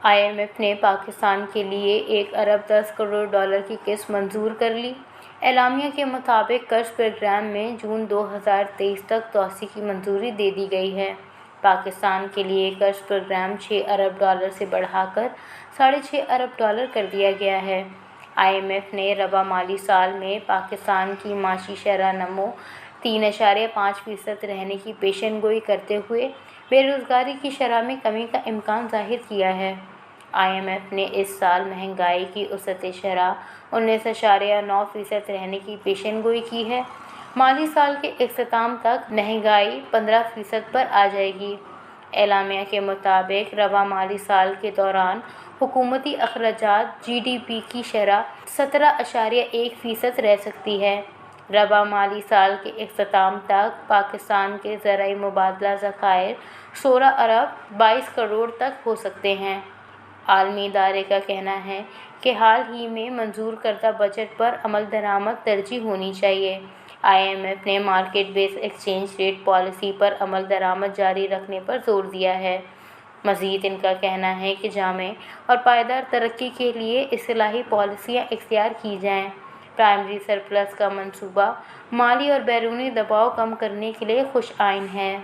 IMF نے پاکستان کے لیے 1 ارب 10 کروڑ ڈالر کی قسط منظور کر لی۔ اعلامیہ کے مطابق قرض پروگرام میں جون 2023 تک توسیع کی منظوری دے دی گئی ہے۔ پاکستان کے لیے قرض پروگرام 6 ارب ڈالر سے بڑھا کر 6.5 ارب ڈالر کر دیا گیا ہے۔ IMF نے ربع مالی سال میں پاکستان کی معاشی شرح نمو 3.5% رہنے کی پیشن گوئی کرتے ہوئے بے روزگاری کی شرح میں کمی کا امکان ظاہر کیا ہے۔ IMF نے اس سال مہنگائی کی اوسط شرح 19.9% رہنے کی پیشن گوئی کی ہے۔ مالی سال کے اختتام تک مہنگائی 15% پر آ جائے گی۔ اعلامیہ کے مطابق ربع مالی سال کے دوران حکومتی اخراجات GDP کی شرح 17.1% رہ سکتی ہے۔ ربع مالی سال کے اختتام تک پاکستان کے زرعی مبادلہ ذخائر 16 ارب 22 کروڑ تک ہو سکتے ہیں۔ عالمی ادارے کا کہنا ہے کہ حال ہی میں منظور کردہ بجٹ پر عمل درآمد ترجیح ہونی چاہیے۔ IMF نے market base exchange rate policy پر عمل درآمد جاری رکھنے پر زور دیا ہے۔ مزید ان کا کہنا ہے کہ جامع اور پائیدار ترقی کے لیے اصلاحی پالیسیاں اختیار کی جائیں۔ پرائمری سرپلس کا منصوبہ مالی اور بیرونی دباؤ کم کرنے کے لیے خوش آئین ہے۔